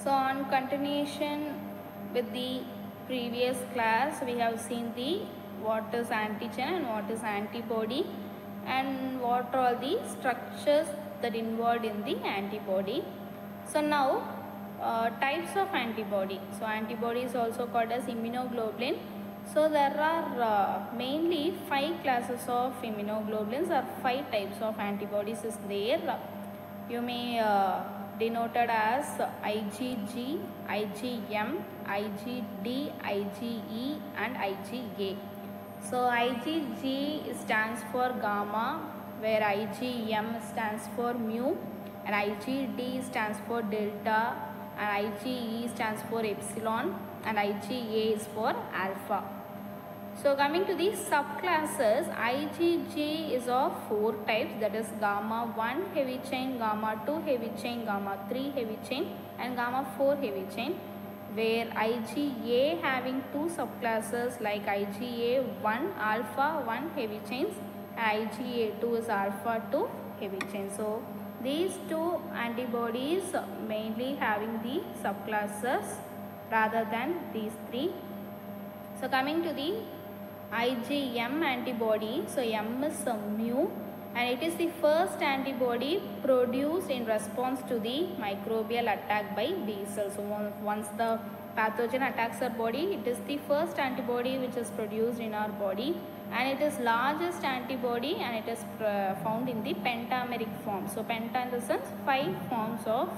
So on continuation with the previous class, we have seen what is antigen and what is antibody and what are the structures that involved in the antibody. So now types of antibody. So antibody is also called as immunoglobulin. So there are mainly 5 classes of immunoglobulins or 5 types of antibodies is there. You may denoted as IgG, IgM, IgD, IgE and IgA. So IgG stands for gamma, where IgM stands for mu, and IgD stands for delta, and IgE stands for epsilon, and IgA is for alpha. So coming to the subclasses, IgG is of 4 types, that is gamma 1 heavy chain, gamma 2 heavy chain, gamma 3 heavy chain and gamma 4 heavy chain, where IgA having 2 subclasses like IgA 1 alpha 1 heavy chains and IgA 2 is alpha 2 heavy chain. So these 2 antibodies mainly having the subclasses rather than these 3. So coming to the IgM antibody, so M is mu and it is the first antibody produced in response to the microbial attack by B cells. So once the pathogen attacks our body, it is the first antibody which is produced in our body, and it is largest antibody and it is found in the pentameric form. So penta in the sense 5 forms of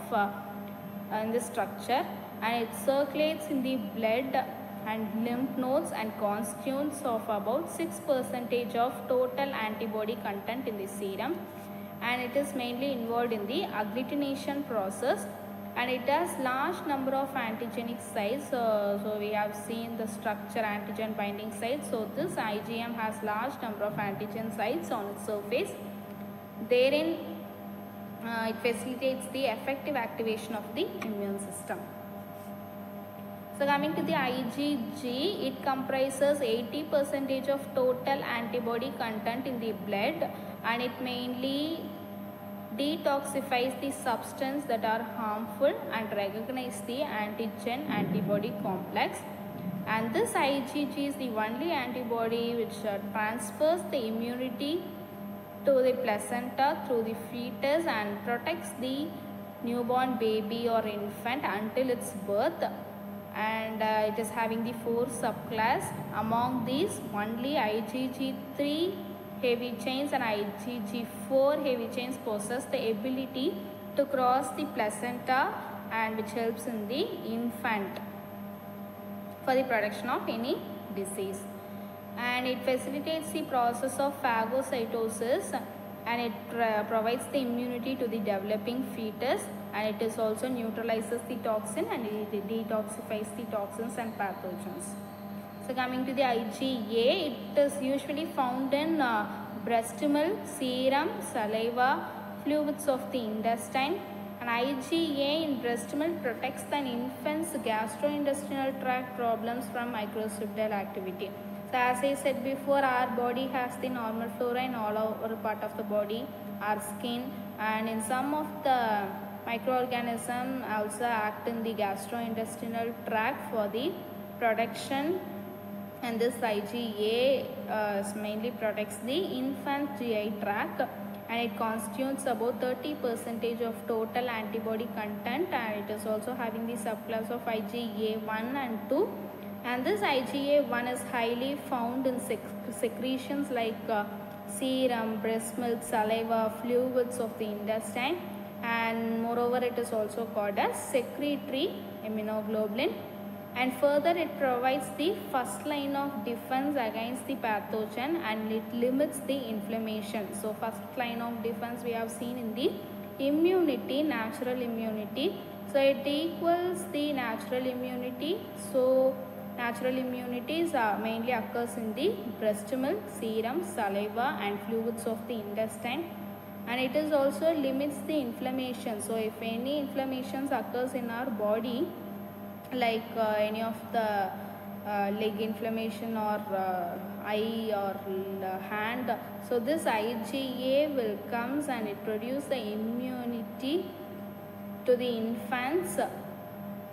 in the structure, and it circulates in the blood and lymph nodes and constitutes of about 6% of total antibody content in the serum, and it is mainly involved in the agglutination process, and it has large number of antigenic sites. So we have seen the structure antigen binding sites. So this IgM has large number of antigen sites on its surface. Therein it facilitates the effective activation of the immune system. So coming to the IgG, it comprises 80% of total antibody content in the blood, and it mainly detoxifies the substance that are harmful and recognize the antigen antibody complex. And this IgG is the only antibody which transfers the immunity to the placenta through the fetus and protects the newborn baby or infant until its birth. And it is having the 4 subclass. Among these, only IgG3 heavy chains and IgG4 heavy chains possess the ability to cross the placenta, and which helps in the infant for the production of any disease. And it facilitates the process of phagocytosis, and it provides the immunity to the developing fetus, and it is also neutralizes the toxin and it detoxifies the toxins and pathogens. So coming to the IgA, it is usually found in breast milk, serum, saliva, fluids of the intestine, and IgA in breast milk protects the infant's gastrointestinal tract problems from microbial activity. So as I said before, our body has the normal flora in all over part of the body, our skin, and in some of the microorganisms also act in the gastrointestinal tract for the production, and this IgA mainly protects the infant GI tract, and it constitutes about 30% of total antibody content, and it is also having the subclass of IgA 1 and 2. And this IgA1 is highly found in secretions like serum, breast milk, saliva, fluids of the intestine, and moreover it is also called as secretory immunoglobulin. And further, it provides the first line of defense against the pathogen, and it limits the inflammation. So first line of defense we have seen in the immunity, natural immunity. So it equals the natural immunity. So natural immunities mainly occurs in the breast milk, serum, saliva and fluids of the intestine, and it is also limits the inflammation. So if any inflammations occurs in our body, like any of the leg inflammation or eye or hand, so this IgA will comes and it produces the immunity to the infants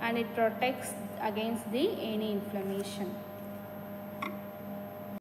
and it protects against the any inflammation.